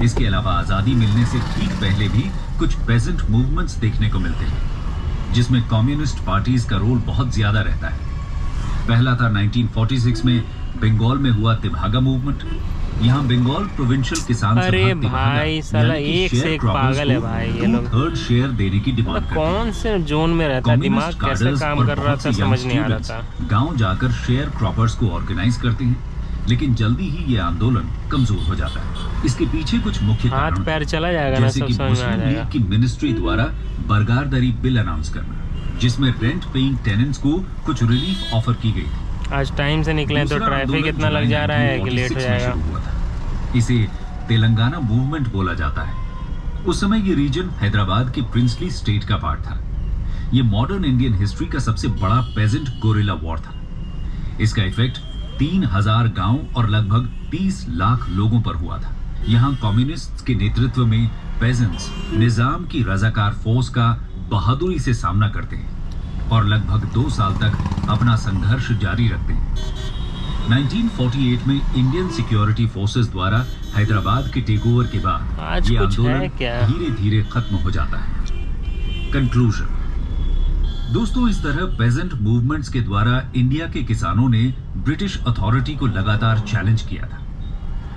इसके अलावा आजादी मिलने से ठीक पहले भी कुछ पेजेंट मूवमेंट्स देखने को मिलते हैं, जिसमें कम्युनिस्ट पार्टीज का रोल बहुत ज्यादा रहता है। पहला था 1946 में बंगाल में हुआ तिभागा मूवमेंट। यहाँ बंगाल प्रोविंशियल किसान अरे भाई साला एक से एक पागल है भाई ये लोग। 2/3 शेयर देने की डिमांड करते हैं। कौन से जोन में रहता है, दिमाग कैसे काम कर रहा था समझ नहीं आ रहा था। गांव जाकर शेयर क्रॉपर्स को ऑर्गेनाइज करते हैं, लेकिन जल्दी ही ये आंदोलन कमजोर हो जाता है। इसके पीछे कुछ मुख्य हाथ पैर चला जाएगा ना, सब समझ में आ जाएगा। की मिनिस्ट्री द्वारा बरगारदारी बिल अनाउंस करना, जिसमें रेंट पेइंग टेनेंट्स को कुछ रिलीफ ऑफर की गई थी। आज टाइम से निकले तो ट्रैफिक इतना लग जा रहा है कि लेट हो जाएगा। इसे तेलंगाना मूवमेंट बोला जाता है। उस समय ये रीजन हैदराबाद के प्रिंसली स्टेट का पार्ट था। ये मॉडर्न इंडियन हिस्ट्री का सबसे बड़ा पेजेंट गोरिल्ला वॉर था। इसका इफेक्ट 3000 गांव और लगभग 30 लाख लोगों पर हुआ था। यहाँ कम्युनिस्ट के नेतृत्व में पेजेंट्स निजाम की रजाकार फोर्स का बहादुरी से सामना करते हैं और लगभग 2 साल तक अपना संघर्ष जारी रखते हैं। 1948 में इंडियन सिक्योरिटी फोर्सेस द्वारा हैदराबाद के टेकओवर के बाद ये आंदोलन धीरे धीरे खत्म हो जाता है। कंक्लूजन दोस्तों, इस तरह पेजेंट मूवमेंट्स के द्वारा इंडिया के किसानों ने ब्रिटिश अथॉरिटी को लगातार चैलेंज किया था।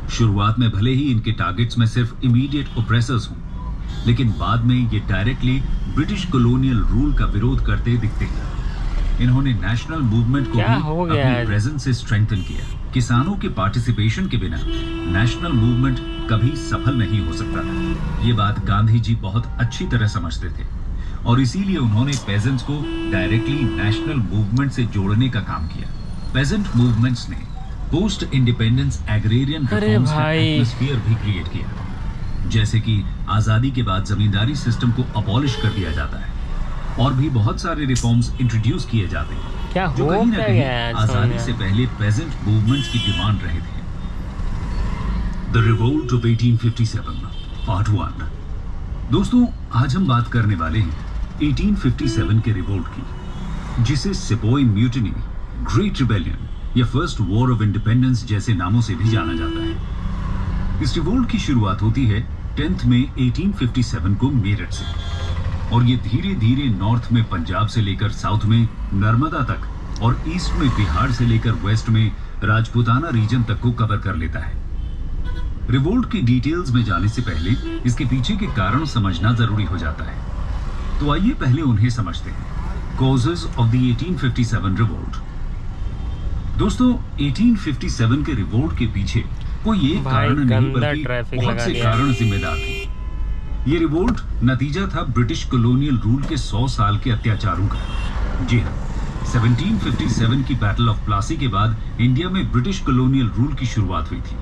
शुरुआत में भले ही इनके टारगेट्स में सिर्फ इमीडिएट ओप्रेसर्स हों, लेकिन बाद में ये डायरेक्टली ब्रिटिश कॉलोनियल रूल का विरोध करते दिखते हैं। इन्होंने नेशनल मूवमेंट को भी अपनी प्रेजेंस से स्ट्रेंथन किया। किसानों के पार्टिसिपेशन के बिना नेशनल मूवमेंट कभी सफल नहीं हो सकता था। ये बात गांधी जी बहुत अच्छी तरह समझते थे और इसीलिए उन्होंने पेजेंट्स को डायरेक्टली नेशनल मूवमेंट से जोड़ने का काम किया। पेजेंट मूवमेंट्स ने पोस्ट इंडिपेंडेंस एग्रेरियन रिफॉर्म्स का एटमॉस्फेयर भी क्रिएट किया, जैसे कि आजादी के बाद जमींदारी सिस्टम को अबॉलिश कर दिया जाता है और भी बहुत सारे रिफॉर्म्स इंट्रोड्यूस किए जाते हैं, क्या जो कहीं ना कहीं आजादी से पहले पेजेंट मूवमेंट्स की डिमांड रहे थे। The revolt of 1857 part 1। दोस्तों, आज हम बात करने वाले हैं 1857 के रिवोल्ट की, जिसे सिपोई म्यूटिनी, ग्रेट रिबेलियन या फर्स्ट वॉर ऑफ इंडिपेंडेंस जैसे नामों से भी जाना जाता है। इस रिवोल्ट की शुरुआत होती है 10 मई 1857 को मेरठ से और ये धीरे धीरे नॉर्थ में पंजाब से लेकर साउथ में नर्मदा तक और ईस्ट में बिहार से लेकर वेस्ट में राजपूताना रीजन तक को कवर कर लेता है। रिवोल्ट की डिटेल्स में जाने से पहले इसके पीछे के कारण समझना जरूरी हो जाता है, तो आइए पहले उन्हें समझते हैं। Causes of the 1857 revolt. दोस्तों, 1857 के रिवोल्ट के पीछे कोई एक कारण नहीं बल्कि बहुत से कारण जिम्मेदार थे। ये रिवोल्ट नतीजा था ब्रिटिश कॉलोनियल रूल के 100 साल के अत्याचारों का। जी हाँ, 1757 की बैटल ऑफ प्लासी के बाद इंडिया में ब्रिटिश कॉलोनियल रूल की शुरुआत हुई थी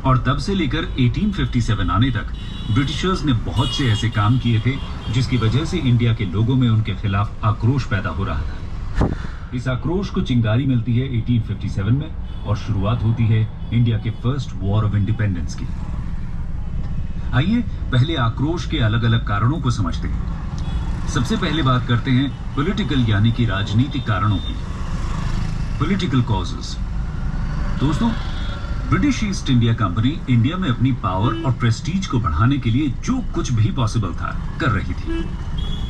और तब से लेकर 1857 आने तक ब्रिटिशर्स ने बहुत से ऐसे काम किए थे जिसकी वजह से इंडिया के लोगों में उनके खिलाफ आक्रोश पैदा हो रहा था। इस आक्रोश को चिंगारी मिलती है 1857 में और शुरुआत होती है इंडिया के फर्स्ट वॉर ऑफ इंडिपेंडेंस की। आइए पहले आक्रोश के अलग अलग कारणों को समझते हैं। सबसे पहले बात करते हैं पॉलिटिकल यानी कि राजनीतिक कारणों की। Political causes. दोस्तों, British East India Company India में अपनी पावर और प्रेस्टीज को बढ़ाने के लिए जो कुछ भी पॉसिबल था कर रही थी।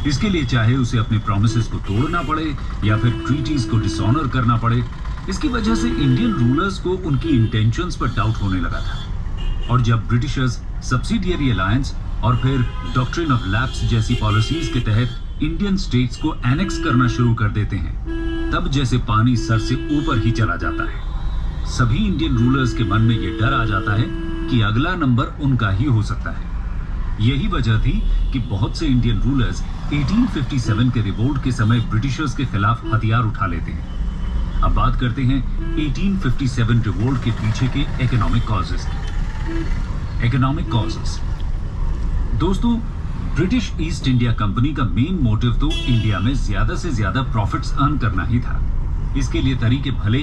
इसके लिए चाहे उसे अपने प्रॉमिसेस को तोड़ना पड़े या फिर ट्रीटीज को डिसऑनर करना पड़े, इसकी वजह से इंडियन रूलर्स को उनकी इंटेंशंस पर डाउट होने लगा था। और जब ब्रिटिशर्स सब्सिडियरी अलायंस और फिर डॉक्ट्रिन ऑफ लैप्स जैसी पॉलिसीज के तहत इंडियन स्टेट्स को एनेक्स करना शुरू कर देते हैं, तब जैसे पानी सर से ऊपर ही चला जाता है। सभी इंडियन रूलर्स के मन में यह डर आ जाता है कि अगला नंबर उनका ही हो सकता है। यही वजह थी कि बहुत से इंडियन रूलर्स 1857 के रिवोल्ट के समय ब्रिटिशर्स के खिलाफ हथियार उठा लेते हैं। अब बात करते हैं 1857 रिवोल्ट के पीछे के इकोनॉमिक कॉजेस। Economic causes. दोस्तों, ब्रिटिश ईस्ट इंडिया कंपनी का मेन मोटिव तो इंडिया में ज्यादा से ज्यादा प्रॉफिट्स अर्न करना ही था। इसके लिए तरीके भले